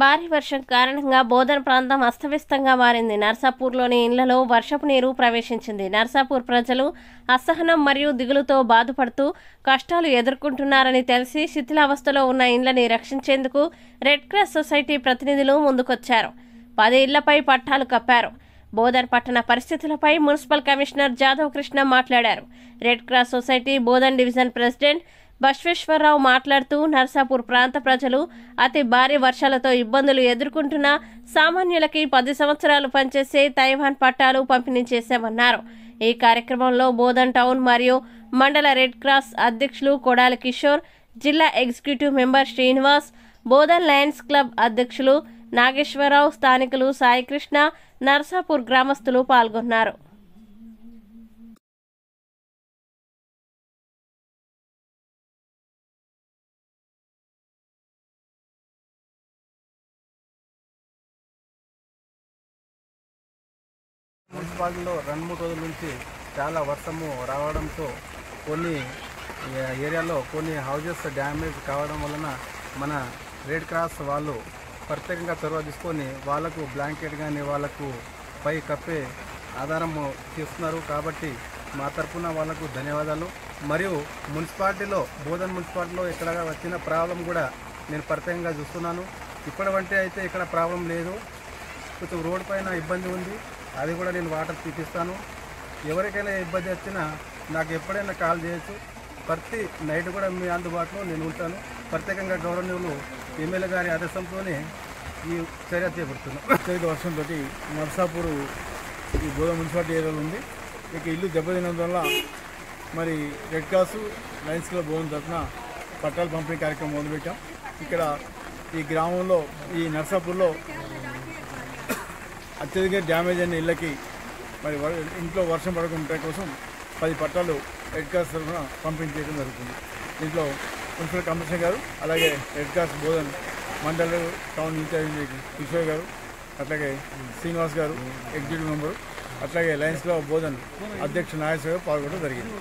భారీ వర్షం కారణంగా బోధన్ ప్రాంతం అస్తవ్యస్తంగా మారింది. నర్సాపూర్లోని ఇళ్లలో వర్షపు నీరు ప్రవేశించింది. నర్సాపూర్ ప్రజలు అసహనం మరియు దిగులుతో బాధపడుతూ కష్టాలు ఎదుర్కొంటున్నారని తెలిసి శిథిలావస్థలో ఉన్న ఇళ్లని రక్షించేందుకు రెడ్ క్రాస్ సొసైటీ ప్రతినిధులు ముందుకొచ్చారు. 10 ఇళ్లపై పట్టాలు కప్పారు. బోధన్ పట్టణ పరిస్థితులపై మున్సిపల్ కమిషనర్ జాదవ్ కృష్ణ మాట్లాడారు. Red cross society Bodhan division president Basweswararao మాట్లాడుతూ నర్సాపూర్ ప్రాంత ప్రజలు అతి భారీ వర్షాలతో ఇబ్బందులు ఎదుర్కొంటున్న సామాన్యులకి 10 సంవత్సరాలు పనిచేసే తైవాన్ పట్టాలు పంపిణీ చేశామన్నారు. ఈ కార్యక్రమంలో బోధన్ టౌన్ మరియు మండల రెడ్ క్రాస్ అధ్యక్షులు కొడాలి కిషోర్, జిల్లా executive member Srinivas, Bodhan Lions club అధ్యక్షులు నాగేశ్వరరావు, స్థానికులు సాయికృష్ణ, నర్సాపూర్ గ్రామస్తులు పాల్గొన్నారు. మున్సిపాలిటీలో 2-3 రోజుల నుంచి చాలా వర్షము రావడంతో కొన్ని ఏరియాలో కొన్ని హౌజెస్ డ్యామేజ్ కావడం వలన మన రెడ్ క్రాస్ వాళ్ళు ప్రత్యేకంగా చొరవ తీసుకొని వాళ్ళకు బ్లాంకెట్ కానీ వాళ్ళకు పై కప్పే ఆధారం చేస్తున్నారు. కాబట్టి మా తరఫున వాళ్ళకు ధన్యవాదాలు. మరియు మున్సిపాలిటీలో బోధన్ మున్సిపాలిటీలో ఇక్కడ వచ్చిన ప్రాబ్లం కూడా నేను ప్రత్యేకంగా చూస్తున్నాను. ఇప్పటివంటే అయితే ఇక్కడ ప్రాబ్లం లేదు. కొంచెం రోడ్ పైన ఇబ్బంది ఉంది, అది కూడా నేను వాటర్ తీపిస్తాను. ఎవరికైనా ఇబ్బంది వచ్చినా నాకు ఎప్పుడైనా కాల్ చేయొచ్చు. ప్రతి నైట్ కూడా మీ అందుబాటులో నేను ఉంటాను. ప్రత్యేకంగా గౌరవనీయులు ఎమ్మెల్యే గారి ఆదేశంతోనే ఈ చర్య చేపడుతున్నాను. అత్యధిక వర్షంతో నర్సాపూర్ ఈ బోధన్ మున్సిపాలిటీ ఏరియాలో ఉంది. ఇక ఇల్లు దెబ్బతిన్నందువల్ల మరి red cross Lions club Bodhan తరఫున పట్టాలు పంపిణీ కార్యక్రమం మొదలుపెట్టాం. ఇక్కడ ఈ గ్రామంలో ఈ నర్సాపూర్లో అత్యధిక డ్యామేజ్ అయిన ఇళ్ళకి మరి ఇంట్లో వర్షం పడకుండా కోసం 10 పట్టాలు రెడ్ క్రాస్ తరఫున పంపిణీ చేయడం జరుగుతుంది. దీంట్లో మున్సిపల్ కమిషనర్ గారు, అలాగే రెడ్ క్రాస్ బోధన్ మండల టౌన్ ఇన్ఛార్జ్ కిషోర్ గారు, అట్లాగే శ్రీనివాస్ గారు ఎగ్జిక్యూటివ్ మెంబరు, అట్లాగే లయన్స్ క్లబ్ బోధన్ అధ్యక్షుడు నాగేశ్వర గారు పాల్గొనడం జరిగింది.